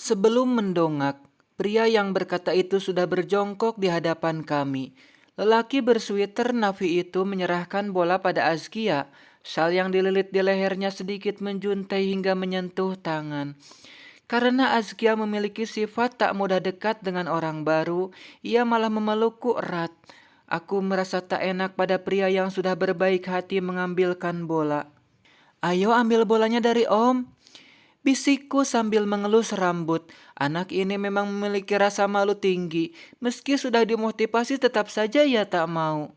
Sebelum mendongak, pria yang berkata itu sudah berjongkok di hadapan kami. Lelaki bersweater navy itu menyerahkan bola pada Azkia. Sal yang dililit di lehernya sedikit menjuntai hingga menyentuh tangan. Karena Azkia memiliki sifat tak mudah dekat dengan orang baru, ia malah memelukku erat. Aku merasa tak enak pada pria yang sudah berbaik hati mengambilkan bola. "Ayo ambil bolanya dari Om," bisikku sambil mengelus rambut. Anak ini memang memiliki rasa malu tinggi. Meski sudah dimotivasi tetap saja ia tak mau.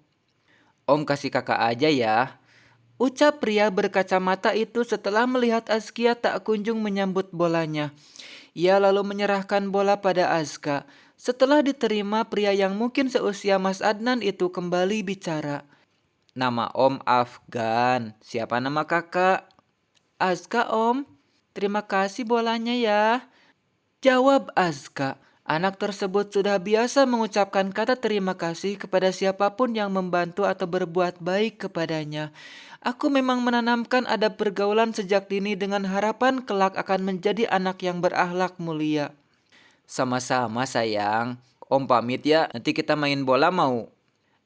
"Om kasih kakak aja ya," ucap pria berkacamata itu setelah melihat Azkia tak kunjung menyambut bolanya. Ia lalu menyerahkan bola pada Azka. Setelah diterima, pria yang mungkin seusia Mas Adnan itu kembali bicara. "Nama Om Afgan. Siapa nama kakak?" "Azka Om." "Terima kasih bolanya ya," jawab Azka. Anak tersebut sudah biasa mengucapkan kata terima kasih kepada siapapun yang membantu atau berbuat baik kepadanya. Aku memang menanamkan adab pergaulan sejak dini dengan harapan kelak akan menjadi anak yang berakhlak mulia. "Sama-sama sayang. Om pamit ya, nanti kita main bola mau?"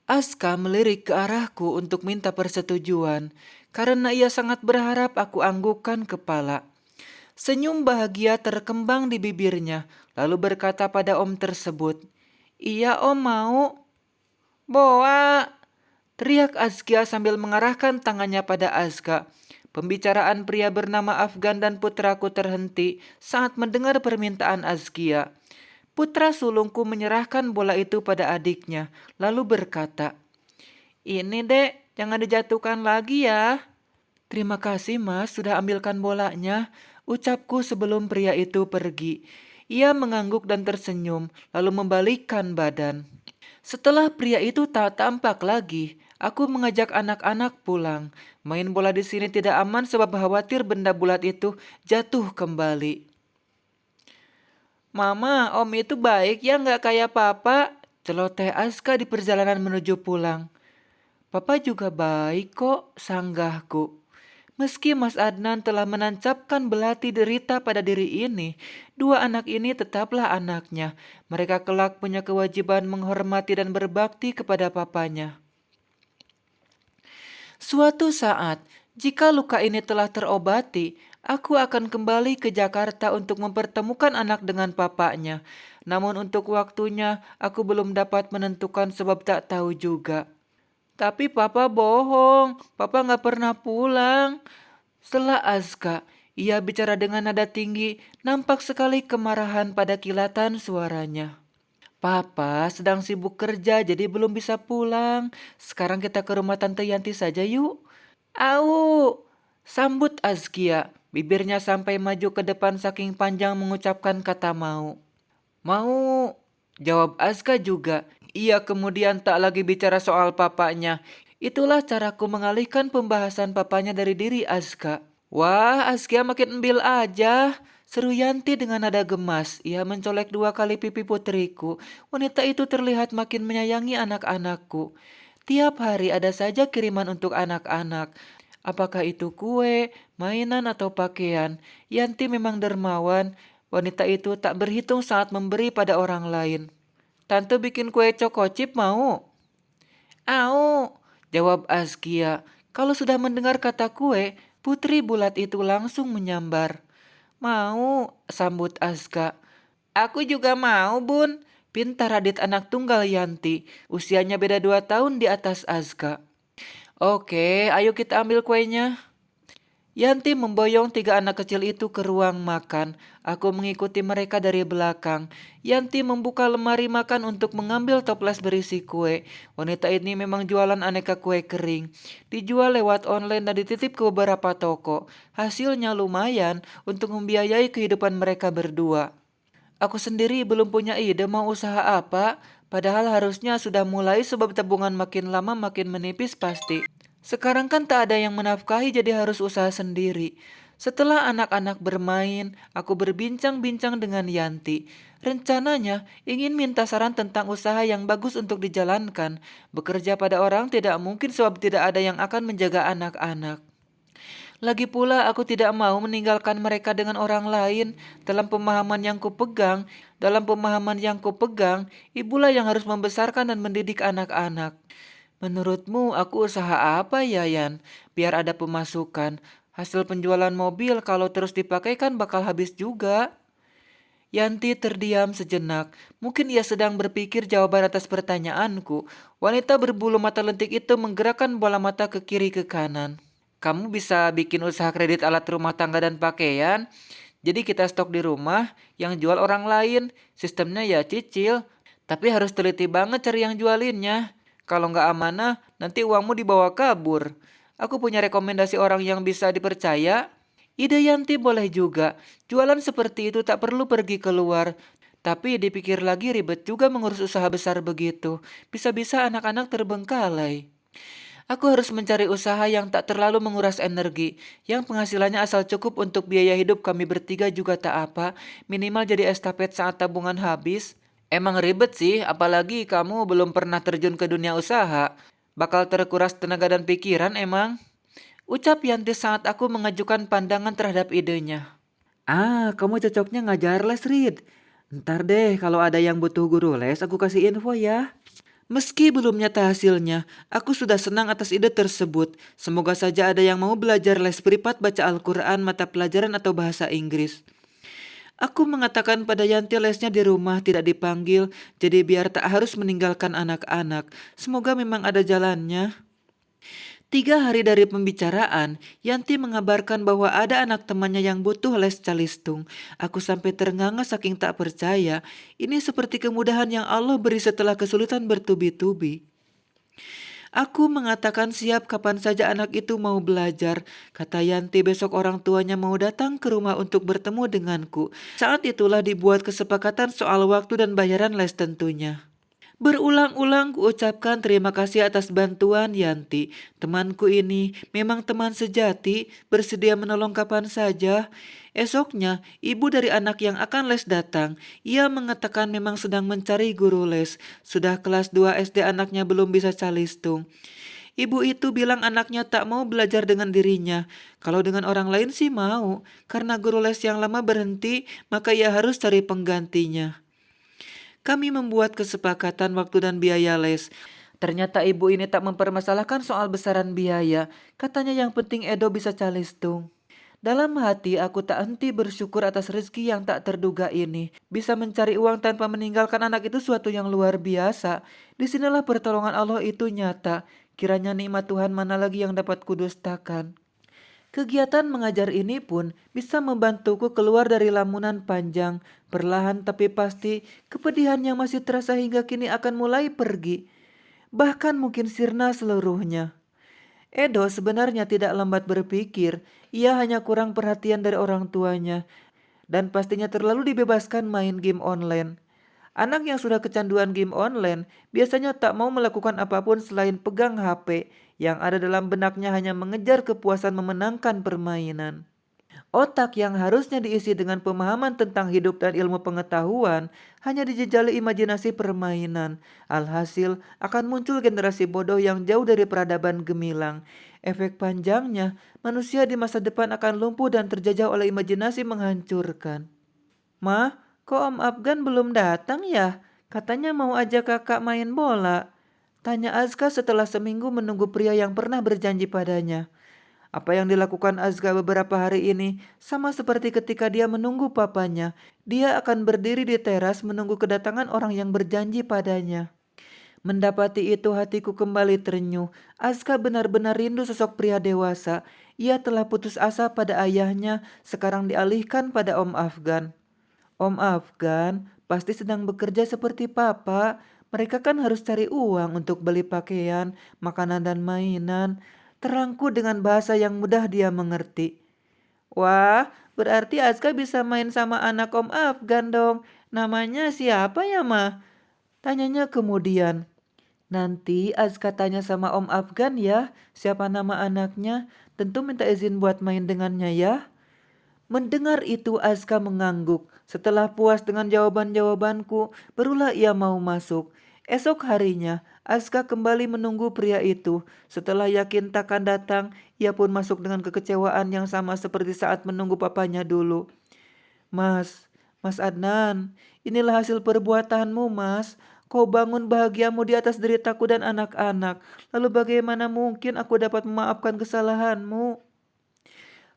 Aska melirik ke arahku untuk minta persetujuan, karena ia sangat berharap aku anggukkan kepala. Senyum bahagia terkembang di bibirnya, lalu berkata pada om tersebut, "Iya om mau." "Boa!" teriak Azkia sambil mengarahkan tangannya pada Azka. Pembicaraan pria bernama Afgan dan putraku terhenti saat mendengar permintaan Azkia. Putra sulungku menyerahkan bola itu pada adiknya, lalu berkata, "Ini dek, jangan dijatuhkan lagi ya." "Terima kasih mas sudah ambilkan bolanya," ucapku sebelum pria itu pergi. Ia mengangguk dan tersenyum, lalu membalikkan badan. Setelah pria itu tak tampak lagi, aku mengajak anak-anak pulang. Main bola di sini tidak aman sebab khawatir benda bulat itu jatuh kembali. "Mama, om itu baik ya nggak kayak papa," celoteh Aska di perjalanan menuju pulang. "Papa juga baik kok," sanggahku. Meski Mas Adnan telah menancapkan belati derita pada diri ini, dua anak ini tetaplah anaknya. Mereka kelak punya kewajiban menghormati dan berbakti kepada papanya. Suatu saat, jika luka ini telah terobati, aku akan kembali ke Jakarta untuk mempertemukan anak dengan papanya. Namun untuk waktunya, aku belum dapat menentukan sebab tak tahu juga. "Tapi papa bohong, papa nggak pernah pulang," sela Azka. Ia bicara dengan nada tinggi, nampak sekali kemarahan pada kilatan suaranya. "Papa sedang sibuk kerja jadi belum bisa pulang. Sekarang kita ke rumah Tante Yanti saja yuk." "Au!" sambut Azkia. Bibirnya sampai maju ke depan saking panjang mengucapkan kata mau. "Mau," jawab Azka juga. Ia kemudian tak lagi bicara soal papanya. Itulah caraku mengalihkan pembahasan papanya dari diri Azka. "Wah, Azkia makin embil aja," seru Yanti dengan nada gemas. Ia mencolek dua kali pipi putriku. Wanita itu terlihat makin menyayangi anak-anakku. Tiap hari ada saja kiriman untuk anak-anak. Apakah itu kue, mainan, atau pakaian. Yanti memang dermawan. Wanita itu tak berhitung saat memberi pada orang lain. "Tante bikin kue choco chip mau?" "Au," jawab Azkia. Kalau sudah mendengar kata kue, putri bulat itu langsung menyambar. "Mau," sambut Azka. "Aku juga mau, Bun," pintar Radit anak tunggal Yanti. Usianya beda 2 tahun di atas Azka. "Oke, ayo kita ambil kuenya." Yanti memboyong tiga anak kecil itu ke ruang makan. Aku mengikuti mereka dari belakang. Yanti membuka lemari makan untuk mengambil toples berisi kue. Wanita ini memang jualan aneka kue kering. Dijual lewat online dan dititip ke beberapa toko. Hasilnya lumayan untuk membiayai kehidupan mereka berdua. Aku sendiri belum punya ide mau usaha apa. Padahal harusnya sudah mulai sebab tabungan makin lama makin menipis pasti. Sekarang kan tak ada yang menafkahi jadi harus usaha sendiri. Setelah anak-anak bermain, aku berbincang-bincang dengan Yanti. Rencananya ingin minta saran tentang usaha yang bagus untuk dijalankan. Bekerja pada orang tidak mungkin sebab tidak ada yang akan menjaga anak-anak. Lagi pula aku tidak mau meninggalkan mereka dengan orang lain. Dalam pemahaman yang kupegang, ibulah yang harus membesarkan dan mendidik anak-anak. Menurutmu aku usaha apa ya, Yan? Biar ada pemasukan. Hasil penjualan mobil kalau terus dipakai kan bakal habis juga. Yanti terdiam sejenak. Mungkin ia sedang berpikir jawaban atas pertanyaanku. Wanita berbulu mata lentik itu menggerakkan bola mata ke kiri ke kanan. Kamu bisa bikin usaha kredit alat rumah tangga dan pakaian. Jadi kita stok di rumah, yang jual orang lain. Sistemnya ya cicil. Tapi harus teliti banget cari yang jualinnya. Kalau nggak amanah, nanti uangmu dibawa kabur. Aku punya rekomendasi orang yang bisa dipercaya. Ide Yanti boleh juga. Jualan seperti itu tak perlu pergi keluar. Tapi dipikir lagi ribet juga mengurus usaha besar begitu. Bisa-bisa anak-anak terbengkalai. Aku harus mencari usaha yang tak terlalu menguras energi, yang penghasilannya asal cukup untuk biaya hidup kami bertiga juga tak apa, minimal jadi estafet saat tabungan habis. Emang ribet sih, apalagi kamu belum pernah terjun ke dunia usaha. Bakal terkuras tenaga dan pikiran emang. Ucap Yanti saat aku mengajukan pandangan terhadap idenya. Ah, kamu cocoknya ngajar les, Rid. Ntar deh kalau ada yang butuh guru les, aku kasih info ya. Meski belum nyata hasilnya, aku sudah senang atas ide tersebut. Semoga saja ada yang mau belajar les privat baca Al-Quran, mata pelajaran atau bahasa Inggris. Aku mengatakan pada Yanti lesnya di rumah tidak dipanggil, jadi biar tak harus meninggalkan anak-anak. Semoga memang ada jalannya. 3 hari dari pembicaraan, Yanti mengabarkan bahwa ada anak temannya yang butuh les calistung. Aku sampai ternganga saking tak percaya. Ini seperti kemudahan yang Allah beri setelah kesulitan bertubi-tubi. Aku mengatakan siap kapan saja anak itu mau belajar. Kata Yanti besok orang tuanya mau datang ke rumah untuk bertemu denganku. Saat itulah dibuat kesepakatan soal waktu dan bayaran les tentunya. Berulang-ulang kuucapkan terima kasih atas bantuan Yanti. Temanku ini memang teman sejati, bersedia menolong kapan saja. Esoknya, ibu dari anak yang akan les datang. Ia mengatakan memang sedang mencari guru les. Sudah kelas 2 SD anaknya belum bisa calistung. Ibu itu bilang anaknya tak mau belajar dengan dirinya. Kalau dengan orang lain sih mau. Karena guru les yang lama berhenti, maka ia harus cari penggantinya. Kami membuat kesepakatan waktu dan biaya les. Ternyata ibu ini tak mempermasalahkan soal besaran biaya. Katanya yang penting Edo bisa calistung. Dalam hati aku tak henti bersyukur atas rezeki yang tak terduga ini. Bisa mencari uang tanpa meninggalkan anak itu suatu yang luar biasa. Disinilah pertolongan Allah itu nyata. Kiranya nikmat Tuhan mana lagi yang dapat kudustakan. Kegiatan mengajar ini pun bisa membantuku keluar dari lamunan panjang, perlahan tapi pasti kepedihan yang masih terasa hingga kini akan mulai pergi, bahkan mungkin sirna seluruhnya. Edo sebenarnya tidak lambat berpikir, ia hanya kurang perhatian dari orang tuanya, dan pastinya terlalu dibebaskan main game online. Anak yang sudah kecanduan game online biasanya tak mau melakukan apapun selain pegang HP, yang ada dalam benaknya hanya mengejar kepuasan memenangkan permainan. Otak yang harusnya diisi dengan pemahaman tentang hidup dan ilmu pengetahuan hanya dijejali imajinasi permainan. Alhasil akan muncul generasi bodoh yang jauh dari peradaban gemilang. Efek panjangnya, manusia di masa depan akan lumpuh dan terjajah oleh imajinasi menghancurkan. "Ma, kok Om Afgan belum datang ya? Katanya mau ajak kakak main bola." Tanya Azka setelah seminggu menunggu pria yang pernah berjanji padanya. Apa yang dilakukan Azka beberapa hari ini sama seperti ketika dia menunggu papanya. Dia akan berdiri di teras menunggu kedatangan orang yang berjanji padanya. Mendapati itu hatiku kembali terenyuh. Azka benar-benar rindu sosok pria dewasa. Ia telah putus asa pada ayahnya, sekarang dialihkan pada Om Afgan. Om Afgan pasti sedang bekerja seperti papa. Mereka kan harus cari uang untuk beli pakaian, makanan dan mainan. Terangku dengan bahasa yang mudah dia mengerti. Wah, berarti Azka bisa main sama anak Om Afgan dong. Namanya siapa ya, Ma? Tanyanya kemudian. Nanti Azka tanya sama Om Afgan ya, siapa nama anaknya. Tentu minta izin buat main dengannya ya. Mendengar itu Azka mengangguk. Setelah puas dengan jawaban-jawabanku, barulah ia mau masuk. Esok harinya, Aska kembali menunggu pria itu. Setelah yakin takkan datang, ia pun masuk dengan kekecewaan yang sama seperti saat menunggu papanya dulu. Mas, Mas Adnan, inilah hasil perbuatanmu, Mas. Kau bangun bahagiamu di atas deritaku dan anak-anak. Lalu bagaimana mungkin aku dapat memaafkan kesalahanmu?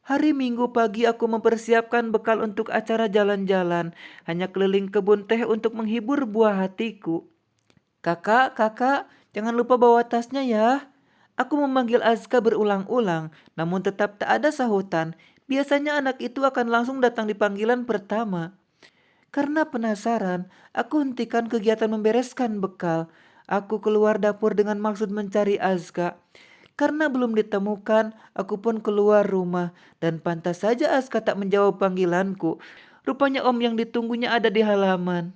Hari Minggu pagi aku mempersiapkan bekal untuk acara jalan-jalan, hanya keliling kebun teh untuk menghibur buah hatiku. Kakak, jangan lupa bawa tasnya ya. Aku memanggil Azka berulang-ulang, namun tetap tak ada sahutan. Biasanya anak itu akan langsung datang di panggilan pertama. Karena penasaran, aku hentikan kegiatan membereskan bekal. Aku keluar dapur dengan maksud mencari Azka. Karena belum ditemukan, aku pun keluar rumah. Dan pantas saja Azka tak menjawab panggilanku. Rupanya om yang ditunggunya ada di halaman.